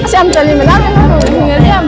Xem cho mình lắm người xem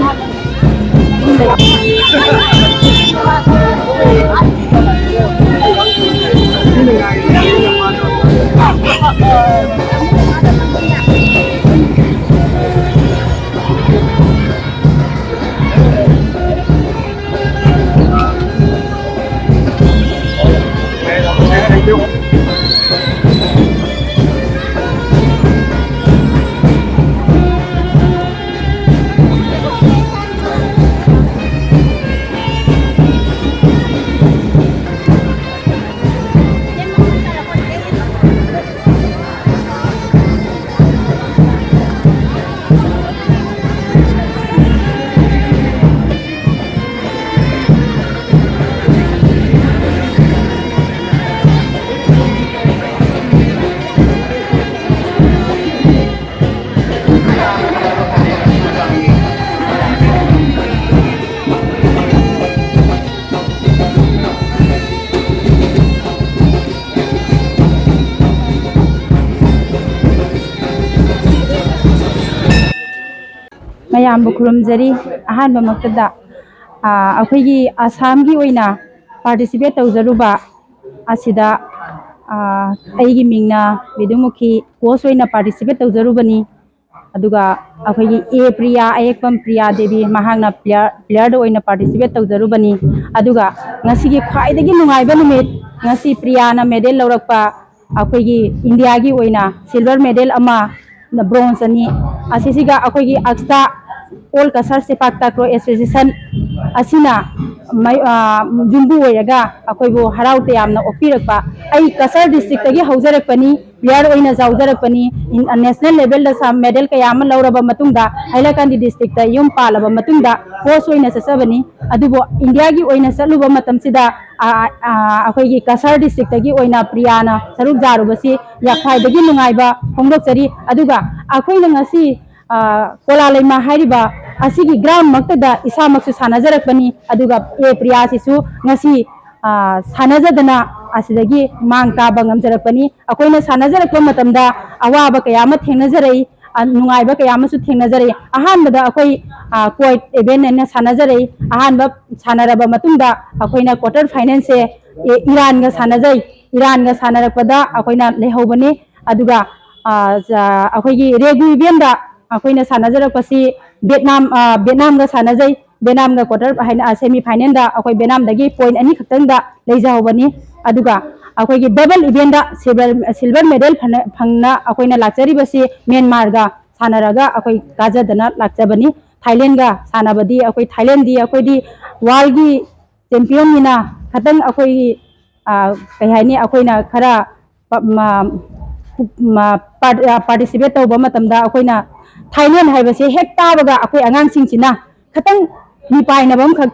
ꯃꯌꯥꯝ ꯈꯨꯔꯨꯝꯖꯔꯤ ꯑꯍꯥꯟꯕ ꯃꯛꯇꯗ ꯑꯩꯈꯣꯏꯒꯤ ꯑꯁꯥꯝꯒꯤ ꯑꯣꯏꯅ ꯄꯥꯔꯇꯤꯁꯤꯄꯦꯠ ꯇꯧꯖꯔꯨꯕ ꯑꯁꯤꯗ ꯑꯩꯒꯤ ꯃꯤꯡꯅ ꯕꯤꯗꯨꯃꯨꯈꯤ ꯀꯣꯆ ꯑꯣꯏꯅ ꯄꯥꯔꯇꯤꯁꯤꯄꯦꯠ ꯇꯧꯖꯔꯨꯕꯅꯤ ꯑꯗꯨꯒ ꯑꯩꯈꯣꯏꯒꯤ ꯄ꯭ꯔꯤꯌꯥ ꯑꯌꯦꯛꯄꯝ ꯄ꯭ꯔꯤꯌꯥ ꯗꯦꯕꯤ ꯃꯍꯥꯛꯅ ꯄ꯭ꯂꯦꯌꯔꯗ ꯑꯣꯏꯅ ꯄꯥꯔꯇꯤꯁꯤꯄꯦꯠ ꯇꯧꯖꯔꯨꯕꯅꯤ ꯑꯗꯨꯒ ꯉꯁꯤꯒꯤ ꯈ꯭ꯋꯥꯏꯗꯒꯤ ꯅꯨꯡꯉꯥꯏꯕ ꯅꯨꯃꯤꯠ ꯉꯁꯤ ꯄ꯭ꯔꯤꯌꯥꯅ ꯃꯦꯗꯜ ꯂꯧꯔꯛꯄ ꯑꯩꯈꯣꯏꯒꯤ ꯏꯟꯗꯤꯌꯥꯒꯤ ꯑꯣꯏꯅ ꯁꯤꯜꯚꯔ ꯃꯦꯗꯜ ꯑꯃ ꯕ꯭ꯔꯣꯟꯖ ꯑꯅꯤ ꯑꯁꯤꯁꯤꯒ ꯑꯩꯈꯣꯏꯒꯤ ꯑꯛꯁꯇꯥ ꯑꯣꯜ ꯀꯁꯔ ꯁꯦꯄꯥꯛ ꯇꯥꯀ꯭ꯔꯣ ꯑꯦꯁꯣꯁꯤꯌꯦꯁꯟ ꯑꯁꯤꯅ ꯌꯨꯝꯕꯨ ꯑꯣꯏꯔꯒ ꯑꯩꯈꯣꯏꯕꯨ ꯍꯔꯥꯎ ꯇꯌꯥꯝꯅ ꯑꯣꯛꯄꯤꯔꯛꯄ ꯑꯩ ꯀꯁꯔ ꯗꯤꯁꯇ꯭ꯔꯤꯛꯇꯒꯤ ꯍꯧꯖꯔꯛꯄꯅꯤ ꯄ꯭ꯂꯦꯌꯔ ꯑꯣꯏꯅ ꯌꯥꯎꯖꯔꯛꯄꯅꯤ ꯅꯦꯁꯅꯦꯜ ꯂꯦꯚꯦꯜꯗ ꯃꯦꯗꯜ ꯀꯌꯥ ꯑꯃ ꯂꯧꯔꯕ ꯃꯇꯨꯡꯗ ꯍꯥꯏꯂꯀꯥꯟꯗꯤ ꯗꯤꯁꯇ꯭ꯔꯤꯛꯇ ꯌꯨꯝ ꯄꯥꯜꯂꯕ ꯃꯇꯨꯡꯗ ꯀꯣꯆ ꯑꯣꯏꯅ ꯆꯠꯆꯕꯅꯤ ꯑꯗꯨꯕꯨ ꯏꯟꯗꯤꯌꯥꯒꯤ ꯑꯣꯏꯅ ꯆꯠꯂꯨꯕ ꯃꯇꯝꯁꯤꯗ ꯑꯩꯈꯣꯏꯒꯤ ꯀꯁꯔ ꯗꯤꯁꯇ꯭ꯔꯤꯛꯇꯒꯤ ꯑꯣꯏꯅ ꯄ꯭ꯔꯤꯌꯥꯅ ꯁꯔꯨꯛ ꯌꯥꯔꯨꯕꯁꯤ ꯈ꯭ꯋꯥꯏꯗꯒꯤ ꯅꯨꯡꯉꯥꯏꯕ ꯐꯣꯡꯗꯣꯛꯆꯔꯤ ꯑꯗꯨꯒ ꯑꯩꯈꯣꯏꯅ ꯉꯁꯤ ꯀꯣꯂꯥꯂꯩꯃ ꯍꯥꯏꯔꯤꯕ ꯑꯁꯤꯒꯤ ꯒ꯭ꯔꯥꯎꯟ ꯃꯛꯇꯗ ꯏꯁꯥꯃꯛꯁꯨ ꯁꯥꯟꯅꯖꯔꯛꯄꯅꯤ ꯑꯗꯨꯒ ꯄ꯭ꯔꯤꯌꯥꯁꯤꯁꯨ ꯉꯁꯤ ꯁꯥꯟꯅꯖꯗꯅ ꯑꯁꯤꯗꯒꯤ ꯃꯥꯡ ꯇꯥꯕ ꯉꯝꯖꯔꯛꯄꯅꯤ ꯑꯩꯈꯣꯏꯅ ꯁꯥꯟꯅꯖꯔꯛꯄ ꯃꯇꯝꯗ ꯑꯋꯥꯕ ꯀꯌా ꯑꯃ ꯊꯦꯡꯅꯖꯔꯛꯏ ꯅꯨꯡꯉꯥꯏꯕ ꯀꯌా ꯑꯃꯁꯨ ꯊꯦꯡꯅꯖꯔꯛꯏ ꯑꯍꯥꯟꯕꯗ ꯑꯩꯈꯣꯏ ꯀꯣꯏꯠ ꯏꯚꯦꯟ ꯑꯅ ꯁꯥꯟꯅꯖꯔꯛꯏ ꯑꯍꯥꯟꯕ ꯁꯥꯟꯅꯔꯕ ꯃꯇꯨꯡꯗ ꯑꯩꯈꯣꯏꯅ ꯀ꯭ꯋꯥꯇꯔ ꯐꯥꯏꯅꯦꯜꯁꯦ ꯏꯔꯥꯟꯒ ꯁꯥꯟꯅꯖꯩ ꯏꯔꯥꯟꯒ ꯁꯥꯟꯅꯔꯛꯄꯗ ꯑꯩꯈꯣꯏꯅ ꯂꯩꯍꯧꯕꯅꯤ ꯑꯗꯨꯒ ꯑꯩꯈꯣꯏꯒꯤ ꯔꯦꯒꯨ ꯏꯚꯦꯟꯗ ꯑꯩꯈꯣꯏꯅ ꯁꯥꯟꯅꯖꯔꯛꯄꯁꯤ ꯚꯦꯠꯅꯥꯝꯒ ꯁꯥꯟꯅꯖꯩ ꯚꯦꯠꯅꯥꯝꯒ ꯀ꯭ꯋꯥꯇꯔ ꯁꯦꯃꯤ ꯐꯥꯏꯅꯦꯜꯗ ꯑꯩꯈꯣꯏ ꯚꯦꯠꯅꯥꯝꯗꯒꯤ ꯄꯣꯏꯟ ꯑꯅꯤ ꯈꯛꯇꯪꯗ ꯂꯩꯖꯍꯧꯕꯅꯤ ꯑꯗꯨꯒ ꯑꯩꯈꯣꯏꯒꯤ ꯗꯕꯜ ꯏꯚꯦꯟꯗ ꯁꯤꯜꯚꯔ ꯃꯦꯗꯜ ꯐꯪꯅ ꯑꯩꯈꯣꯏꯅ ꯂꯥꯛꯆꯔꯤꯕꯁꯤ ꯃ꯭ꯌꯥꯟꯃꯥꯔꯒ ꯁꯥꯟꯅꯔꯒ ꯑꯩꯈꯣꯏ ꯀꯥꯖꯗꯅ ꯂꯥꯛꯆꯕꯅꯤ ꯊꯥꯏꯂꯦꯟꯒ ꯁꯥꯟꯅꯕꯗꯤ ꯑꯩꯈꯣꯏ ꯊꯥꯏꯂꯦꯟꯗꯤ ꯑꯩꯈꯣꯏꯗꯤ ꯋꯥꯔꯜꯒꯤ ꯆꯦꯝꯄꯤꯌꯟꯅꯤꯅ ꯈꯇꯪ ꯑꯩꯈꯣꯏꯒꯤ ꯀꯩ ꯍꯥꯏꯅꯤ ꯑꯩꯈꯣꯏꯅ ꯈꯔ ꯄꯥꯔꯇꯤꯁꯤꯄꯦꯠ ꯇꯧꯕ ꯃꯇꯝꯗ ꯑꯩꯈꯣꯏꯅ ꯊꯥꯏꯂꯦꯟ ꯍꯥꯏꯕꯁꯦ ꯍꯦꯛ ꯇꯥꯕꯒ ꯑꯩꯈꯣꯏ ꯑꯉꯥꯡꯁꯤꯡꯁꯤꯅ ꯈꯇꯪ ꯃꯤꯄꯥꯏꯅꯕ ꯑꯃꯈꯛ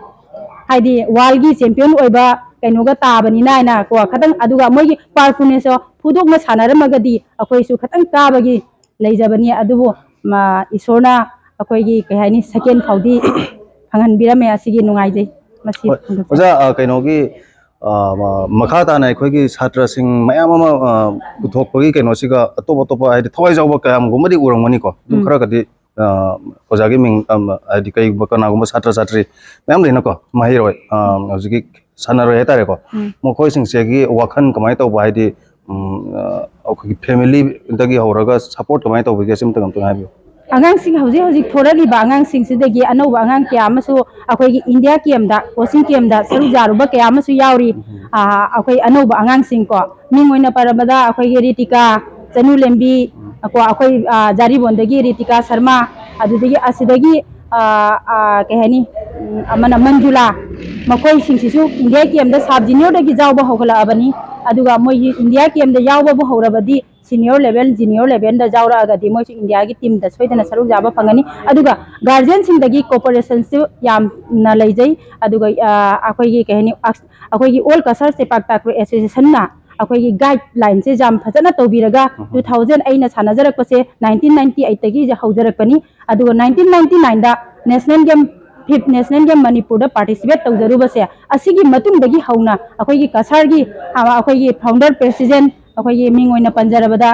ꯍꯥꯏꯗꯤ ꯋꯥꯔꯜꯒꯤ ꯆꯦꯝꯄꯤꯌꯟ ꯑꯣꯏꯕ ꯀꯩꯅꯣꯒ ꯇꯥꯕꯅꯤꯅ ꯍꯥꯏꯅ ꯀꯣ ꯈꯇꯪ ꯑꯗꯨꯒ ꯃꯣꯏꯒꯤ ꯄꯥꯔꯐꯣꯔꯃꯦꯟꯁꯁꯨ ꯐꯨꯗꯣꯛꯅ ꯁꯥꯟꯅꯔꯝꯃꯒꯗꯤ ꯑꯩꯈꯣꯏꯁꯨ ꯈꯇꯪ ꯀꯥꯕꯒꯤ ꯂꯩꯖꯕꯅꯤ ꯑꯗꯨꯕꯨ ꯏꯁꯣꯔꯅ ꯑꯩꯈꯣꯏꯒꯤ ꯀꯩ ꯍꯥꯏꯅꯤ ꯁꯦꯀꯦꯟ ꯐꯥꯎꯗꯤ ꯐꯪꯍꯟꯕꯤꯔꯝꯃꯦ ꯑꯁꯤꯒꯤ ꯅꯨꯡꯉꯥꯏꯖꯩ ꯃꯁꯤ ꯑꯣꯖꯥ ꯀꯩꯅꯣꯒꯤ ꯃꯈꯥ ꯇꯥꯅ ꯑꯩꯈꯣꯏꯒꯤ ꯁꯥꯇ꯭ꯔꯁꯤꯡ ꯃꯌꯥꯝ ꯑꯃ ꯄꯨꯊꯣꯛꯄꯒꯤ ꯀꯩꯅꯣꯁꯤꯒ ꯑꯇꯣꯞ ꯑꯇꯣꯞꯄ ꯍꯥꯏꯗꯤ ꯊꯋꯥꯏ ꯌꯥꯎꯕ ꯀꯌꯥꯝꯒꯨꯝꯕꯗꯤ ꯎꯔꯝꯒꯅꯤꯀꯣ ꯑꯗꯨ ꯈꯔꯒꯗꯤ ꯑꯣꯖꯥꯒꯤ ꯃꯤꯡ ꯍꯥꯏꯗꯤ ꯀꯩꯒꯨꯝꯕ ꯀꯅꯥꯒꯨꯝꯕ ꯁꯥꯇ꯭ꯔ ꯁꯥꯇ꯭ꯔꯤ ꯃꯌꯥꯝ ꯂꯩꯅꯀꯣ ꯃꯍꯩꯔꯣꯏ ꯍꯧꯖꯤꯛꯀꯤ ꯁꯥꯟꯅꯔꯣꯏ ꯍꯥꯏꯇꯥꯔꯦꯀꯣ ꯃꯈꯣꯏꯁꯤꯡꯁꯤꯒꯤ ꯋꯥꯈꯜ ꯀꯃꯥꯏꯅ ꯇꯧꯕ ꯍꯥꯏꯗꯤ ꯑꯩꯈꯣꯏꯒꯤ ꯐꯦꯃꯤꯂꯤꯗꯒꯤ ꯍꯧꯔꯒ ꯁꯞꯄꯣꯔꯠ ꯀꯃꯥꯏꯅ ꯇꯧꯕꯤꯒꯦ ꯁꯤꯃꯇꯪ ꯑꯝꯇꯪ ꯍꯥꯏꯕꯤꯌꯨ अगांसिंग हौजिक हौजिक थोरगिबा अगांसिंग सिदगी अनौबा अगांग कया अमसु अखोइगी इंडिया केमदा कोचिंग केमदा सरु जारुबा कया अमसु यावरी अखोइ अनौबा अगांसिंग को मिंग ओइना परबदा अखोइगी रितिका चनु लेंबी को अखोइ जारीबोंदगी रितिका शर्मा अदुदगी असिदगी कहनी अमना मंजुला मकोई सिंसिसु इंडिया केमदा सब जूनियर दगी जावबा होगलाबनी अदुगा मोइ इंडिया केमदा यावबा होरबदी सीनियर लेवल जूनियर लेवल दा जावरागदी मोइ इंडिया की टीम दा सोइदना सरुक जाबा फंगनी अदुगा गार्जियन सिंदगी कोऑपरेशन से याम ना लेजै अदुगा अखोइगी कहनी अखोइगी ऑल कसर से पाक्ताक्रो एसोसिएशन ना अखोइगी गाइडलाइन से जाम फजना तौबिरगा 2000 अइना सानजरकपसे 1998 तगी हौजरकपनी अदुगा 1999 दा national game 5th national game Manipur दा पार्टिसिपेट तौजरुबसे असिगी मतुंगदगी हौना अखोइगी कसरगी अखोइगी फाउंडर प्रेसिडेंट अखोइगी मिंगोइना पंजरबदा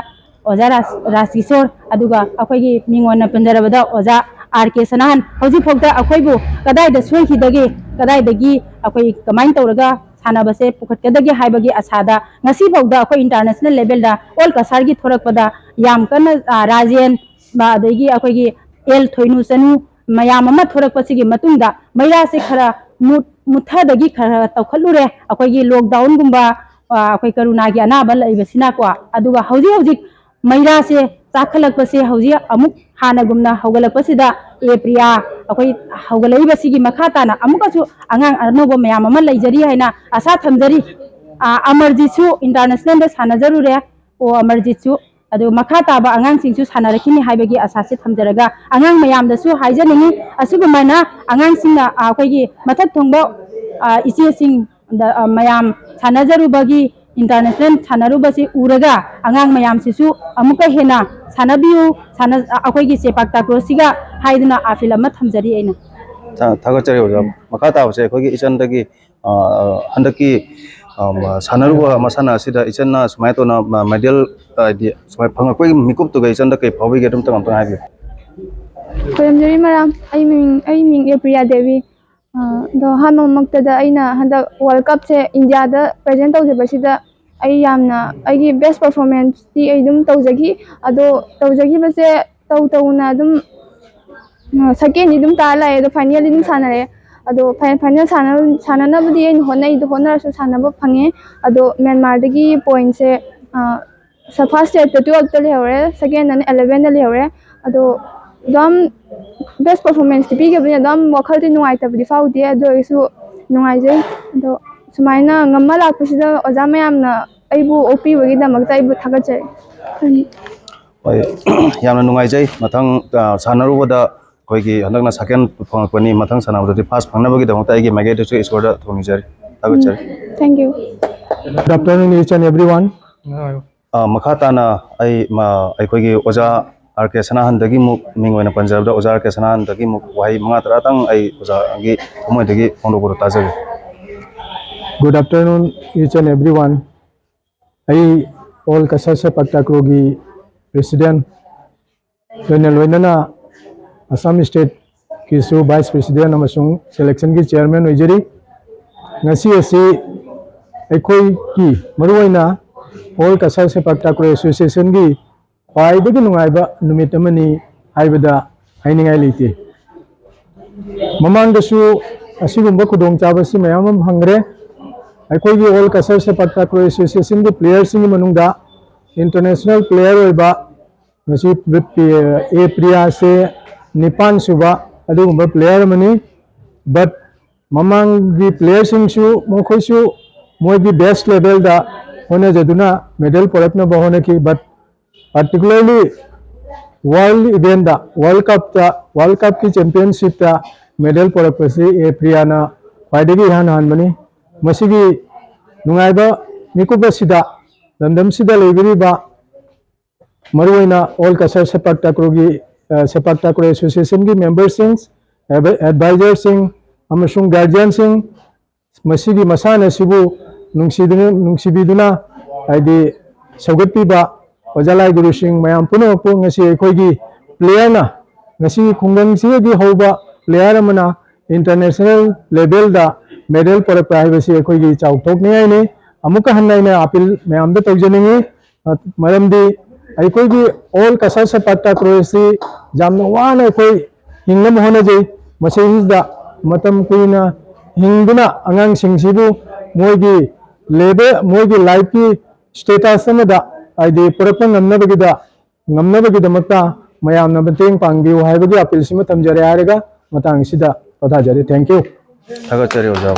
ओजा राजकिशोर अदुगा अखोइगी मिंगोइना पंजरबदा ओजा आरके सनाहन हौजी फोक्ता अखोइबु कदाइदा सोइखिदगे कदाइदगी अखोइ कमाइन तौरगा सानबसे पुखटकदगे हाइबगी आसादा ngasi फौदा अखोइ इंटरनेशनल लेवल दा ऑल कसरगी थोरकपदा याम कन राजेन बादगी अखोइगी एल थोइनु सनु मयाम अमा थोरकपसिगी मतुंगदा मैरा से खरा मुथादगी खरा तौखलुरे अखोइगी लॉकडाउन गुंबा अखोइ करुणा की अनाबा लैबसिना को अदुगा हौजी हौजी मैरा से चाखलकपसे हौजी अमुक हानगुमना हौगलकपसिदा ए प्रिया अखोइ हौगलैबसिगी मखाताना अमुकसु अंगांग अनोबो मयाम अमा लैजरी हैना आशा थमजरी अमरजीतसु इंटरनेशनल दा सानजरुरे ओ अमरजीतसु अदु मखाताबा अंगांग सिंगसु सानरखिनि हाइबगी आशा से थमजरगा अंगांग मयामदसु हाइजनिंगी असुगुमाइना अंगांग सिंगना अखोइगी मथक थोंबो इचे सिंग मयाम सानजरुबगी इंटरनेशनल सानरुबसी उरगा अंगांग मयामसिसु अमुका हेना सानबियु साना अखोइगी सेपाक्ताक्रोसिगा हाइदना आफिल अमा थमजरी ऐना थागचरी ओजा मखाताबसे अखोइगी इचनदगी हंदकी सानरुबा मसाना सिदा इचनना सुमाइतोना मेडल दि सुमाइ फंगकोइ मिकुपतुगा इचनदा कै फावबिगे दम तंग तंग हाइबि खोयमजरी मराम आई मिंग ए प्रिया देवी दो हानो मक्तदा अइना हंदा वर्ल्ड कप से इंडिया दा प्रेजेंट तौजबसिदा आई यामना आइगी बेस्ट परफॉर्मेंस ती आई दुम तौजगी अदो तौजगी बसे तौना दुम सेकेंड दुम ताला ए दो फाइनल दुम सानरे अदो फाइनल साननबदी आई होनाई दो होनरसु सानब फंगे अदो म्यांमार दगी पॉइंट से फर्स्ट स्टेट 12 तले हरे सेकेंड ने 11 तले हरे अदो दम बेस्ट परफॉर्मेंस पीगबनी दम वखल नुआइतबदी फाउदी अदोइसु नुआइजे अदो सुमाइना ngam लापसिदा ओजा मयामना आइबु ओपीबगी दमकता आइबु थागचरे ओय यामना नुआइजे मथंग सानरुबदा कोइगी हंदकना सेकेंड फंगकनी मथंग सानाबदि फर्स्ट फंगनबगी दमकता आइगी मैगेटसु इसकोरदा थोनिजरी थागचरे thank you good afternoon each and everyone मखाताना कोइगी ओजा आरके सनाहनदगी मुक मिंगोइना पंजाबदा ओजा आरके सनाहनदगी मुक वाही मंगा तरातंग ओजागी थमोइदगी फोंदोबरो ताजगे good afternoon each and everyone all कसर से पक्ताक्रोगी प्रेसिडेंट लोइना असम स्टेट की वाइस प्रेसिडेंट अमसुंग सिलेक्शन की चेयरमैन ओइजरी ngasi asi ekoi ki maruina all कसर से पक्ताक्रो एसोसिएशन की ख्वाइदगी नुंगाइबा नुमित अमनी हाइबदा हाइनिंगाइ लेते ममांगदसु असिगुंबा खुदोंचाबसि मयाम हंगरे अखोइगी ऑल कसर से पक्ताक्रो एसोसिएशन की प्लेयर्स की मनुंगदा इंटरनेशनल प्लेयर होइबा ngasi ए प्रिया से निपान सुबा अदुगुंबा प्लेयर मनी बट ममांगी प्लेयर सिंगसु मोखोइसु मोइगी बेस्ट लेवल दा होने जदुना मेडल परपना बहोने की बट particularly वर्ल्ड इवेंट दा वर्ल्ड कप की चैंपियनशिप दा मेडल परपसी ए प्रियाना ख्वाइदगी हानबनी मसिगी नुंगाइबा मिकुबसिदा लंदमसिदा लेबिरिबा मरुइना ऑल कसर सेपक्ताक्रो एसोसिएशन की मेंबर सिंग एडवाइजर सिंग अमसुंग गार्जियन सिंग मसिगी मसाना सिबु नुंसिबिदुना आइदि सौगतपीबा ओजालाई गुरु सिंह मैम पुनःपु अखोगी प्लेयर ना खुंगंगी होबा प्लेयर अमना इंटरनेशनल लेवल दा मेडल परप अखोगी चाउथोकने अमुक हन्नाइना अपील मैम तौजनिंगी मरमदी अखोगी ऑल कसर से पक्ताक्रो jamna wana koi hinglam hona jai masayisda matam kuina hingduna angang singsibu moigi lebe moigi life ki status amada aidi purapa ngamnabagida makta mayamna bateng pangbiu haibagi apil sima tamjare harega matang sida patha jare. Thank you. थागतचरी ओजा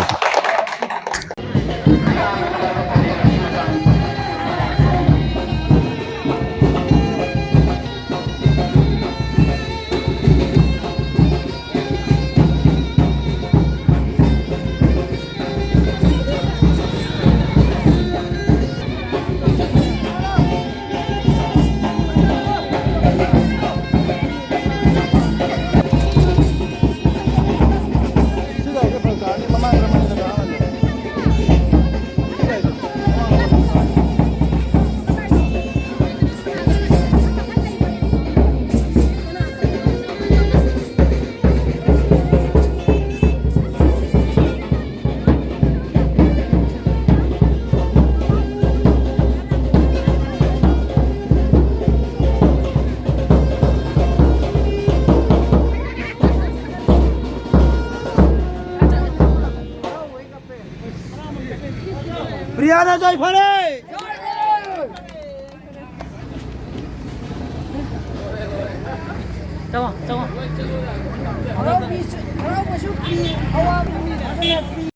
Brianna Joy Phare!